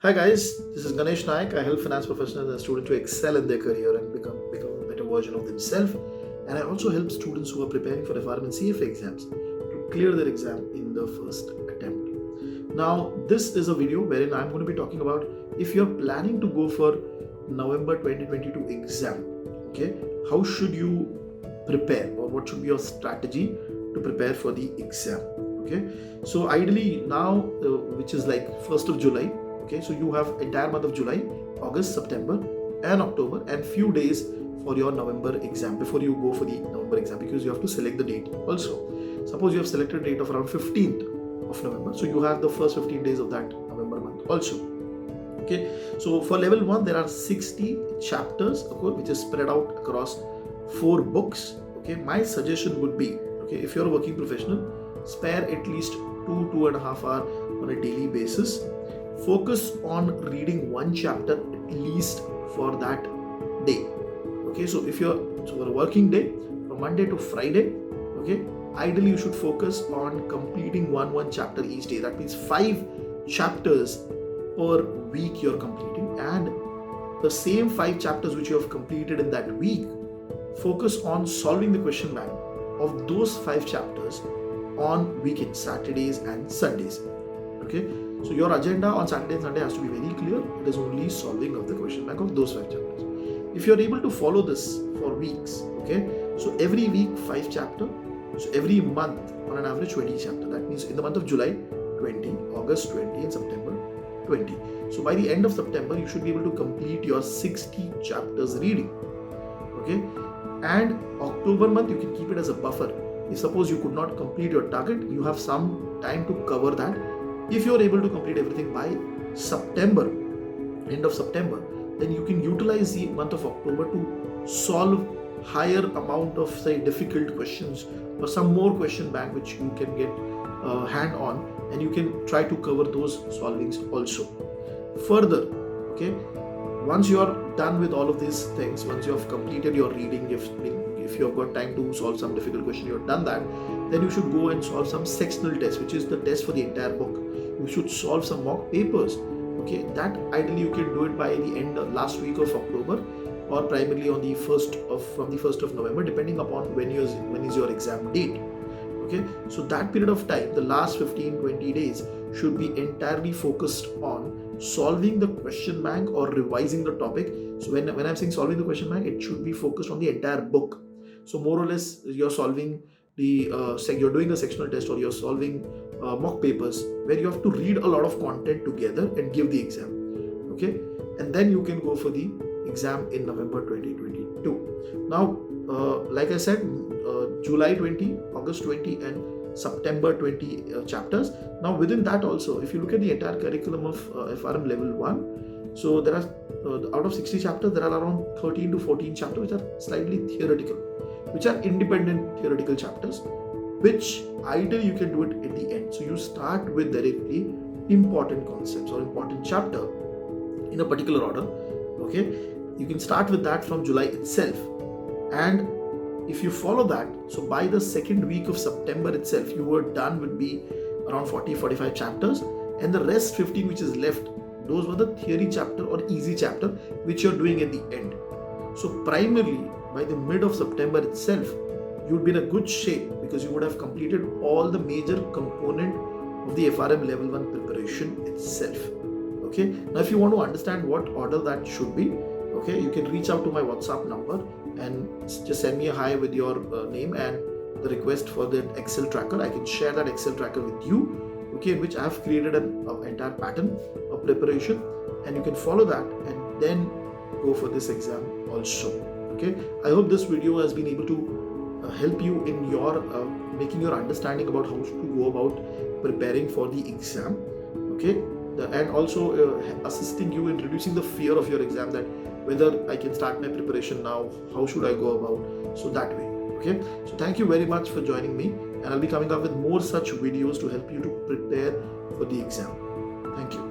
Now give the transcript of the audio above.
Hi guys, this is Ganesh Naik. I help finance professionals and students to excel in their career and become a better version of themselves. And I also help students who are preparing for FRM and CFA exams to clear their exam in the first attempt. Now, this is a video wherein I'm going to be talking about if you're planning to go for November 2022 exam, okay, how should you prepare or what should be your strategy to prepare for the exam, okay? So ideally now, which is like 1st of July, okay, so you have entire month of July, August, September and October and few days for your November exam before you go for the November exam, because you have to select the date also. Suppose you have selected a date of around 15th of November, so you have the first 15 days of that November month also. Okay, so for level 1 there are 60 chapters, okay, which is spread out across 4 books. Okay, my suggestion would be, okay, if you're a working professional, spare at least 2.5 hours on a daily basis. Focus on reading one chapter at least for that day. Okay, so if you're for a working day from Monday to Friday, okay, ideally you should focus on completing one chapter each day. That means 5 chapters per week you're completing, and the same 5 chapters which you have completed in that week, focus on solving the question bank of those 5 chapters on weekends, Saturdays and Sundays. Okay, so your agenda on Saturday and Sunday has to be very clear. It is only solving of the question bank of those 5 chapters. If you're able to follow this for weeks, okay, so every week 5 chapter, so every month on an average 20 chapter. That means in the month of July 20, August 20 and September 20. So by the end of September you should be able to complete your 60 chapters reading. Okay, and October month you can keep it as a buffer. If suppose you could not complete your target, you have some time to cover that. If you are able to complete everything by September, end of September, then you can utilize the month of October to solve higher amount of, say, difficult questions or some more question bank which you can get hand on, and you can try to cover those solvings also. Further, okay, once you are done with all of these things, once you have completed your reading, if you have got time to solve some difficult question, you have done that, then you should go and solve some sectional test, which is the test for the entire book. You should solve some mock papers. Okay, that ideally you can do it by the end of last week of October, or primarily on the from the 1st of November, depending upon when is your exam date. Okay, so that period of time, the last 15-20 days, should be entirely focused on solving the question bank or revising the topic. So when I'm saying solving the question bank, it should be focused on the entire book. So more or less you're solving the you're doing a sectional test, or you're solving mock papers where you have to read a lot of content together and give the exam. Okay, and then you can go for the exam in November 2022. Now, like I said, July 20, August 20 and September 20 chapters. Now within that also, if you look at the entire curriculum of FRM level 1, so there are out of 60 chapters, there are around 13 to 14 chapters which are slightly theoretical, which are independent theoretical chapters, which ideally you can do it at the end. So you start with directly important concepts or important chapter in a particular order. Okay, you can start with that from July itself, and if you follow that, so by the second week of September itself, you were done would be around 40-45 chapters, and the rest 15 which is left, those were the theory chapter or easy chapter which you're doing at the end. So primarily by the mid of September itself, you would be in a good shape, because you would have completed all the major component of the FRM level 1 preparation itself. Okay, now if you want to understand what order that should be, okay, you can reach out to my WhatsApp number and just send me a hi with your name and the request for the Excel tracker. I can share that Excel tracker with you, okay, in which I have created an entire pattern of preparation, and you can follow that and then go for this exam also. Okay, I hope this video has been able to help you in your making your understanding about how to go about preparing for the exam. Okay, and also assisting you in reducing the fear of your exam, that whether I can start my preparation now, how should I go about, so that way. Okay, so thank you very much for joining me, and I'll be coming up with more such videos to help you to prepare for the exam. Thank you.